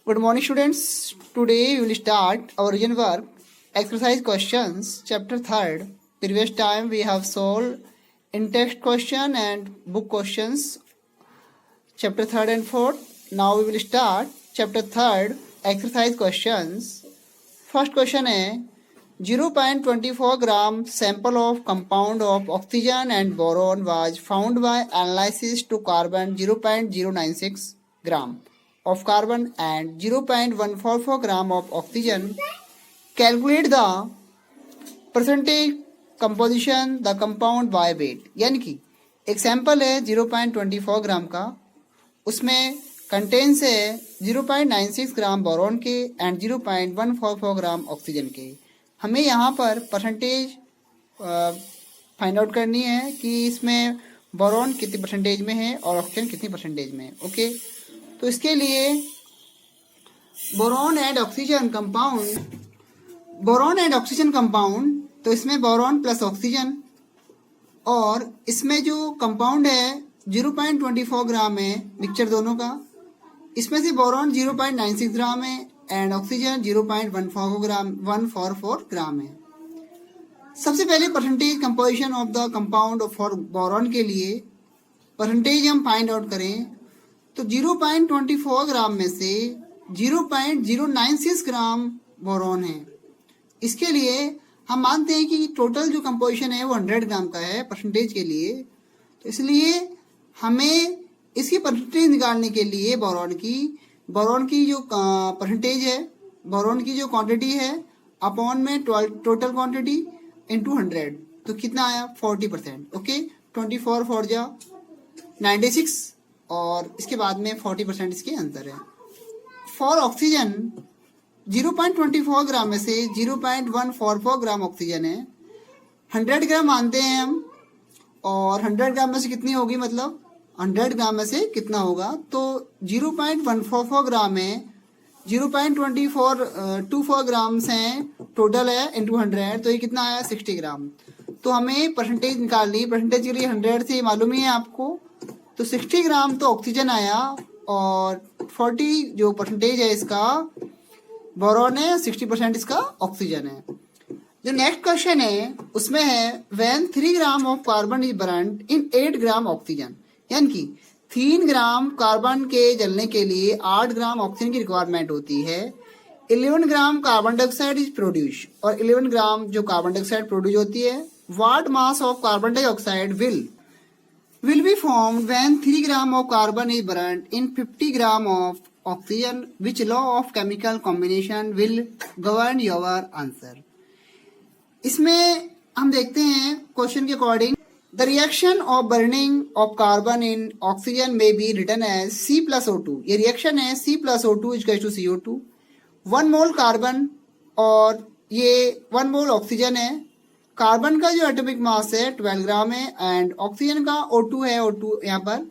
Good morning, students. Today we will start our revision work, exercise questions, chapter 3rd. Previous time we have solved in-text question and book questions, chapter 3rd and 4th. Now we will start chapter 3rd, exercise questions. First question है 0.24 gram sample of compound of oxygen and boron was found by analysis to carbon 0.096 gram of carbon and 0.144 gram of oxygen. Calculate the percentage composition the compound by weight. यानी कि एक sample है 0.24 ग्राम का, उसमें contains है 0.96 ग्राम boron के and 0.144 gram oxygen के. हमें यहाँ पर परसेंटेज फाइंड आउट करनी है कि इसमें बोरॉन कितनी परसेंटेज में है और ऑक्सीजन कितनी परसेंटेज में है. ओके, तो इसके लिए बोरॉन एंड ऑक्सीजन कंपाउंड, तो इसमें बोरॉन प्लस ऑक्सीजन और इसमें जो कंपाउंड है 0.24 ग्राम है मिक्सचर दोनों का. इसमें से बोरॉन 0.96 ग्राम है एंड ऑक्सीजन 0.144 ग्राम है. सबसे पहले percentage composition of the compound for boron के लिए परसेंटेज हम फाइंड आउट करें तो 0.24 ग्राम में से 0.096 ग्राम बोरॉन है. इसके लिए हम मानते हैं कि टोटल जो कंपोजिशन है वो 100 ग्राम का है परसेंटेज के लिए. तो इसलिए हमें इसकी परसेंटेज निकालने के लिए बोरॉन की जो परसेंटेज है, बोरॉन की जो क्वांटिटी है अपॉन में टोटल क्वांटिटी इनटू 100, तो कितना आया 40%. ओके, 24 फॉर जा 96 और इसके बाद में 40% इसके अंदर है. फॉर ऑक्सीजन 0.24 ग्राम में से 0.144 ग्राम ऑक्सीजन है. 100 ग्राम मानते हैं हम और 100 ग्राम में से कितनी होगी, मतलब 100 ग्राम में से कितना होगा, तो 0.144 ग्राम है, 0.24 ग्राम्स हैं टोटल है इनटू 100, तो ये कितना आया 60 ग्राम. तो हमें परसेंटेज निकालनी, परसेंटेज के लिए 100 से मालूम ही है आपको, तो 60 ग्राम तो ऑक्सीजन आया और 40 जो परसेंटेज है इसका बोरॉन है, 60% इसका ऑक्सीजन है. जो नेक्स्ट क्वेश्चन है उसमें है when 3 gram of carbon is burned in 8 gram oxygen, यानी कि 3 ग्राम कार्बन के जलने के लिए 8 ग्राम ऑक्सीजन की रिक्वायरमेंट होती है. 11 gram carbon dioxide is produce और 11 ग्राम जो कार्बन डाइऑक्साइड प्रोड्यूस होती है. What mass of carbon dioxide will be formed when 3 gram of carbon is burned in 50 gram of oxygen? Which law of chemical combination will govern your answer? इसमें हम देखते हैं question के according the reaction of burning of carbon in oxygen में be written as C plus O2. ये reaction है C plus O2 equal to CO2. 1 mole carbon और ये 1 मोल ऑक्सीजन है. कार्बन का जो एटॉमिक मास है 12 ग्राम है एंड ऑक्सीजन का O2 है, O2 यहाँ पर,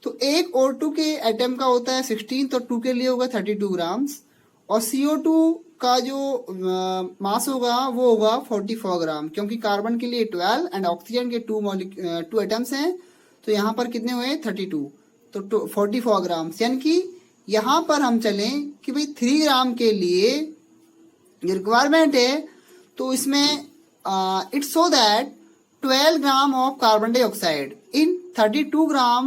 तो एक O2 के एटम का होता है 16, तो 2 के लिए होगा 32 ग्राम्स और CO2 का जो मास होगा वो होगा 44 ग्राम, क्योंकि कार्बन के लिए 12 एंड ऑक्सीजन के 2 एटम्स हैं, तो यहाँ पर कितने हुए 32, तो 44 ग्राम. यानी कि यहाँ पर हम चलें कि भाई 3 ग्राम के लिए रिक्वायरमेंट है, तो इसमें it's so that 12 gram of carbon dioxide in 32 gram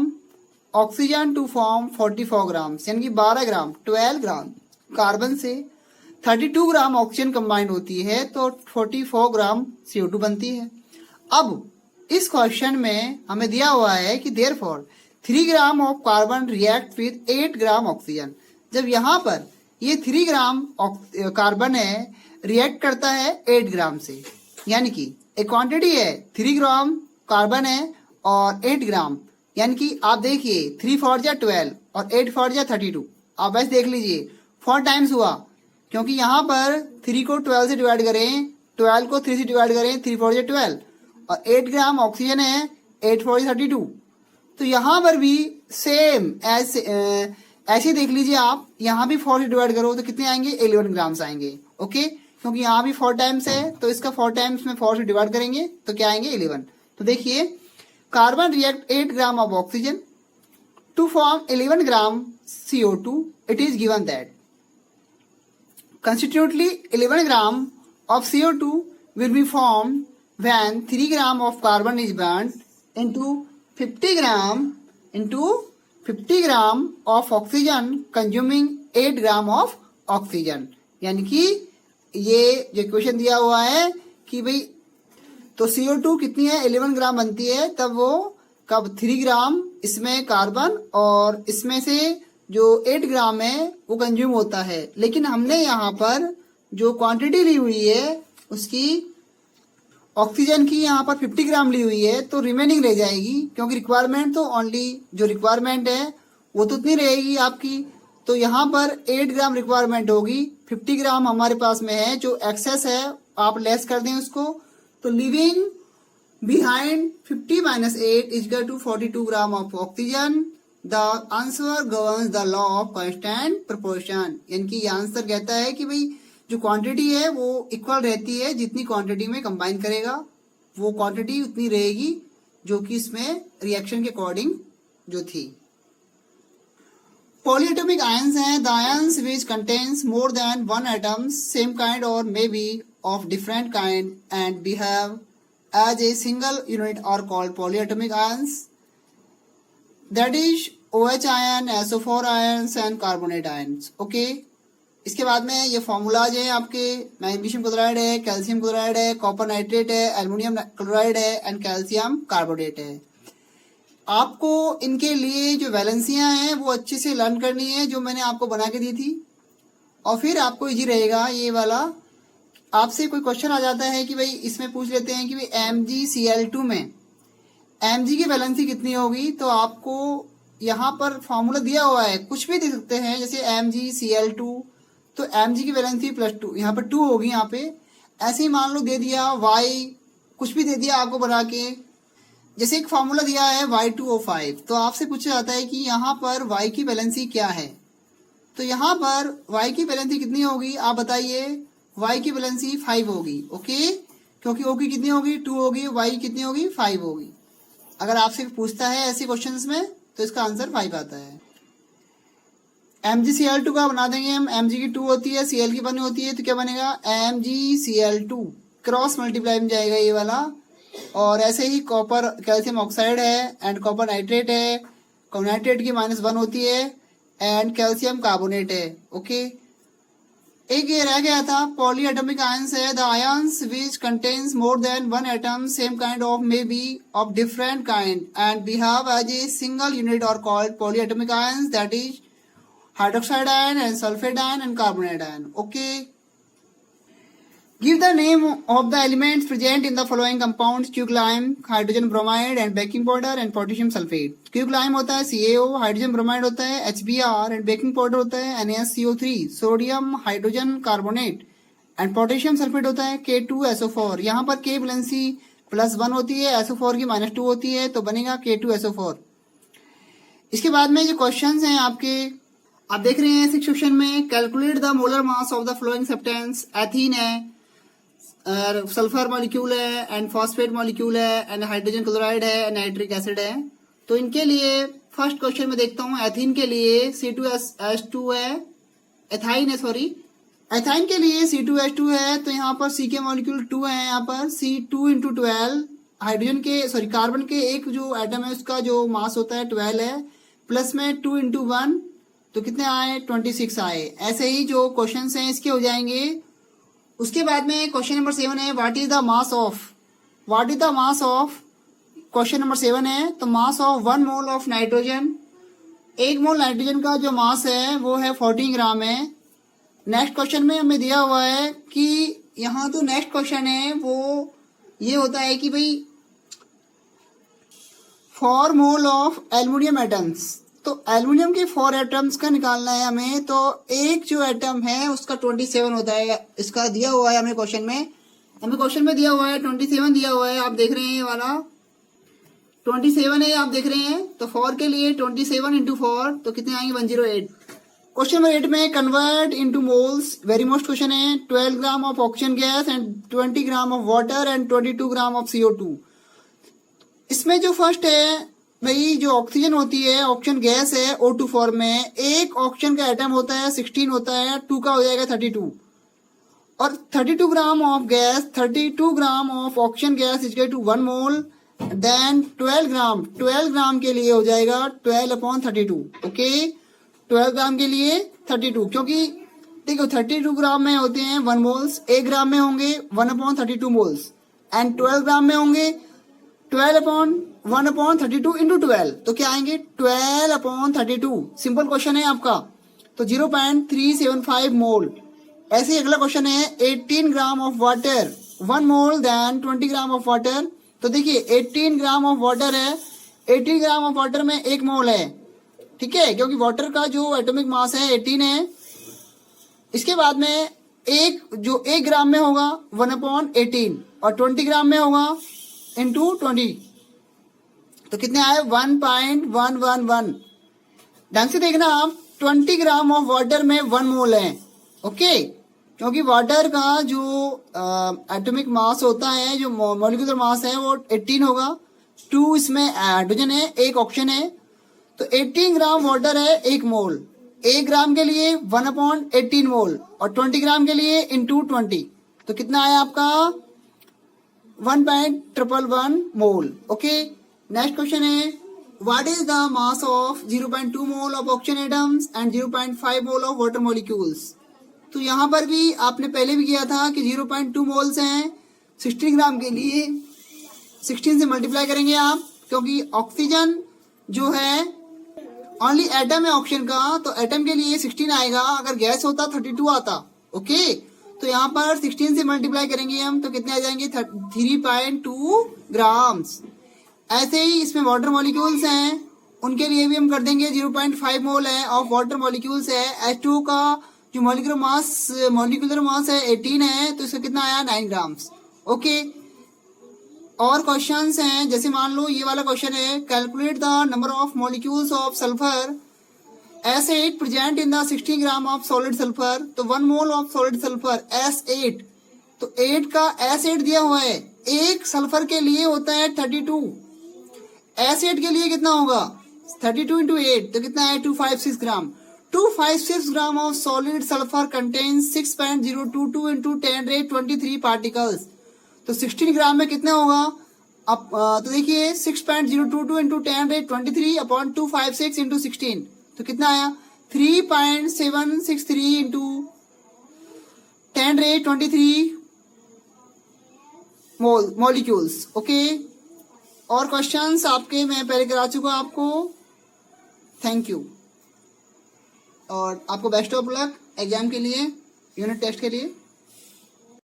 oxygen to form 44 grams, यानी कि 12 ग्राम 12 ग्राम कार्बन से 32 ग्राम ऑक्सीजन कंबाइंड होती है, तो 44 ग्राम CO2 बनती है. अब इस क्वेश्चन में हमें दिया हुआ है कि therefore 3 gram of carbon react with 8 gram oxygen. जब यहाँ पर ये 3 ग्राम कार्बन है रिएक्ट करता है 8 ग्राम से, यानी कि एक क्वांटिटी है 3 ग्राम कार्बन है और 8 ग्राम, यानी कि आप देखिए 3 4 जा 12 और 8 4 जा 32. आप वैसे देख लीजिए 4 टाइम्स हुआ, क्योंकि यहाँ पर 3 को 12 से डिवाइड करें, 12 को 3 से डिवाइड करें, 3 4 जा 12 और 8 ग्राम ऑक्सीजन है, 8 4 जा 32. तो यहाँ पर भी सेम ऐसे देख लीजिए आप, यहाँ भी 4 से डिवाइड करो तो कितने आएंगे 11 ग्राम्स आएंगे. ओके, क्योंकि यहाँ भी 4 टाइम्स है तो इसका 4 टाइम्स में 4 से डिवाइड करेंगे तो क्या आएंगे 11. तो देखिए carbon react 8 gram of oxygen to form 11 gram CO2, it is given that constitutively 11 gram of CO2 will be formed when 3 gram of carbon is burnt into 50 gram of oxygen consuming 8 gram of oxygen। यानी कि ये जो equation दिया हुआ है कि भाई तो CO2 कितनी है 11 ग्राम बनती है, तब वो कब 3 ग्राम इसमें कार्बन और इसमें से जो 8 ग्राम है वो कंज्यूम होता है। लेकिन हमने यहाँ पर जो क्वांटिटी ली हुई है उसकी ऑक्सीजन की यहाँ पर 50 ग्राम ली हुई है, तो रिमेनिंग रह जाएगी, क्योंकि रिक्वायरमेंट तो ओनली जो रिक्वायरमेंट है वो तो उतनी रहेगी आपकी। तो यहाँ पर 8 ग्राम रिक्वायरमेंट होगी, 50 ग्राम हमारे पास में है, जो एक्सेस है आप लेस कर दें उसको, तो leaving behind 50 minus 8 is equal to 42 gram of oxygen. The answer governs the law of constant proportion. यानी कि ये आंसर कहता है कि भाई जो क्वांटिटी है वो इक्वल रहती है, जितनी क्वांटिटी में कंबाइन करेगा वो क्वांटिटी उतनी रहेगी जो कि इसमें रिएक्शन के अकॉर्डिंग जो थी। पॉलीएटॉमिक आयंस हैं the ions which contains more than one atoms same kind और may be of different kind and behave as a single unit are called polyatomic ions, that is OH ion, SO4 ions and carbonate ions. Okay, इसके बाद में ये formulas हैं आपके, magnesium chloride है, calcium chloride है, copper nitrate है, aluminium chloride है एंड कैल्शियम कार्बोनेट है। आपको इनके लिए जो वैलेंसियां हैं वो अच्छे से लर्न करनी है, जो मैंने आपको बना के दी थी, और फिर आपको इजी रहेगा ये वाला। आपसे कोई क्वेश्चन आ जाता है कि भाई इसमें पूछ लेते हैं कि भाई MgCl2 में Mg की वैलेंसी कितनी होगी, तो आपको यहाँ पर फॉर्मूला दिया हुआ है, कुछ भी दे सकते हैं, जैसे MgCl2 तो Mg की वैलेंसी +2, यहाँ पर 2 होगी यहाँ पे। ऐसे ही मान लो दे दिया Y, कुछ भी दे दिया आपको बना के, जैसे एक फॉर्मूला दिया है Y2O5, तो आपसे पूछा जाता है कि यहाँ पर Y की वैलेंसी क्या है, तो यहाँ पर Y की वैलेंसी कितनी होगी आप बताइए। Y की वैलेंसी 5 होगी। ओके, क्योंकि O की कितनी होगी 2 होगी, Y की कितनी होगी 5 होगी। अगर आपसे पूछता है ऐसे क्वेश्चंस में तो इसका आंसर 5 आता है। MgCl2 का बना देंगे हम, Mg की 2 होती है, Cl की 1 होती है, तो क्या बनेगा MgCl2 क्रॉस मल्टीप्लाई में जाएगा ये वाला। और ऐसे ही कॉपर कैल्शियम ऑक्साइड है एंड कॉपर नाइट्रेट है, कॉपर नाइट्रेट की -1 होती है एंड कैल्शियम कार्बोनेट है। ओके, एक ये रह गया था पॉलीएटॉमिक आयंस है the ions which contains more than one atom same kind of may be of different kind and behave as a single unit और called polyatomic ions, that is hydroxide ion and sulphate ion and carbonate ion. Okay, give the name of the elements present in the following compounds quicklime, hydrogen bromide and baking powder and potassium sulphate. Quicklime होता है CaO, hydrogen bromide होता है HBr and baking powder होता है NaSCO3, sodium hydrogen carbonate and potassium sulphate होता है K2SO4। यहाँ पर K वैलेंसी +1 होती है, SO4 की -2 होती है, तो बनेगा K2SO4। इसके बाद में जो क्वेश्चंस हैं आपके, आप देख रहे हैं 6 क्वेश्चन में, calculate the molar mass of the flowing substance. Ethene है, सल्फर मॉलिक्यूल है एंड फॉस्फेट मॉलिक्यूल है एंड हाइड्रोजन क्लोराइड है, नाइट्रिक एसिड है। तो इनके लिए फर्स्ट क्वेश्चन में देखता हूँ, एथीन के लिए C2H2 है, एथाइन है सॉरी, एथाइन के लिए C2H2 है, तो यहाँ पर C के मॉलिक्यूल 2 है, यहाँ पर C2 × 12, हाइड्रोजन के सॉरी कार्बन के एक जो एटम है उसका जो मास होता है 12 है, प्लस में 2 × 1 तो कितने आए 26 आए। ऐसे ही जो क्वेश्चन हैं इसके हो जाएंगे। उसके बाद में क्वेश्चन नंबर 7 है, what is the mass of, question number 7 है, तो mass of 1 mole of nitrogen, 1 mole nitrogen का जो मास है वो है 14 ग्राम है। नेक्स्ट क्वेश्चन में हमें दिया हुआ है कि यहाँ तो नेक्स्ट क्वेश्चन है वो ये होता है कि भाई 4 मोल ऑफ एल्युमिनियम एटम्स, तो एल्युमिनियम के 4 एटम्स का निकालना है हमें, तो एक जो एटम है उसका 27 होता है, इसका दिया हुआ है हमें क्वेश्चन में दिया हुआ है 27 दिया हुआ है, आप देख रहे हैं ये वाला 27 है, आप देख रहे हैं। तो 4 के लिए 27 × 4 तो कितने आएंगे 108। क्वेश्चन नंबर 8 में convert into moles, very most question है, 12 ग्राम of oxygen gas and 20 gram of water and 22 gram of CO2। इसमें जो फर्स्ट है भाई, जो ऑक्सीजन होती है, ऑक्सीजन गैस है O2 फॉर्म में, एक ऑक्सीजन का एटम होता है 16 होता है, 2 का हो जाएगा 32, और 32 gram of gas, 32 gram of oxygen gas is to 1 mole, then 12 gram के लिए हो जाएगा 12/32। ओके, 12 ग्राम के लिए 32, क्योंकि देखो 32 ग्राम में होते हैं 1 मोल्स, 1 ग्राम में होंगे 1/32 मोल्स, एंड 12 ग्राम में होंगे 12/1/32 इंटू 12, तो क्या आएंगे 12/32। सिंपल क्वेश्चन है आपका, तो 0.375 मोल। ऐसे ही अगला क्वेश्चन है 18 gram of water 1 mole then 20 gram of water. तो देखिए 18 ग्राम ऑफ वाटर है, 18 ग्राम ऑफ वाटर में 1 मोल है, ठीक है, क्योंकि वाटर का जो एटॉमिक मास है 18 है। इसके बाद में जो 1 ग्राम में होगा 1/18 और 20 ग्राम में होगा इंटू 20, तो कितने आए 1.111। ढंग से देखना आप, 20 ग्राम ऑफ वाटर में 1 मोल है। ओके, क्योंकि वाटर का जो एटॉमिक मास होता है, जो मॉलिक्यूलर मास है वो 18 होगा, 2 इसमें हाइड्रोजन है, 1 ऑक्सीजन है, तो 18 ग्राम वाटर है 1 मोल। 1 ग्राम के लिए 1/18 मोल और 20 ग्राम के लिए इंटू 20, तो कितना आया आपका 1.111 मोल। ओके, नेक्स्ट क्वेश्चन है what is the mass of 0.2 mole of oxygen atoms and 0.5 mole of water molecules. तो यहाँ पर भी आपने पहले भी किया था कि 0.2 मोल्स हैं 16 ग्राम के लिए, 16 से मल्टीप्लाई करेंगे आप, क्योंकि ऑक्सीजन जो है ओनली एटम है ऑक्सीजन का, तो एटम के लिए 16 आएगा, अगर गैस होता 32 आता। ओके, तो यहाँ पर 16 से मल्टीप्लाई करेंगे हम, तो कितने आ जाएंगे 3.2 ग्राम्स। ऐसे ही इसमें वाटर मॉलिक्यूल्स हैं, उनके लिए भी हम कर देंगे 0.5 मोल है ऑफ वाटर मॉलिक्यूल्स है। H2 का जो मॉलिक्यूलर मास है 18 है, तो इसका कितना आया 9 ग्राम्स। ओके, और क्वेश्चंस हैं, जैसे मान लो ये वाला क्वेश्चन है calculate the number of molecules of sulphur S8 present in the 60 gram of solid sulphur. तो 1 mole of solid sulphur S8, तो 8 का S8 दिया हुआ है, एक सल्फर के लिए होता है 32, S8 के लिए कितना होगा 32 इंटू 8, तो कितना है 256 ग्राम। 256 gram of solid sulphur contains 6.022 into 10⁻23 particles. तो 16 ग्राम में कितना होगा अब, तो देखिए 6.022 इंटू 10⁻23 अपॉन 256 इंटू 16, तो कितना आया 3.763 इंटू 10⁻23 मॉलिक्यूल्स। ओके, और क्वेश्चंस आपके मैं पहले करा चुका आपको। थैंक यू, और आपको बेस्ट ऑफ लक एग्जाम के लिए, यूनिट टेस्ट के लिए।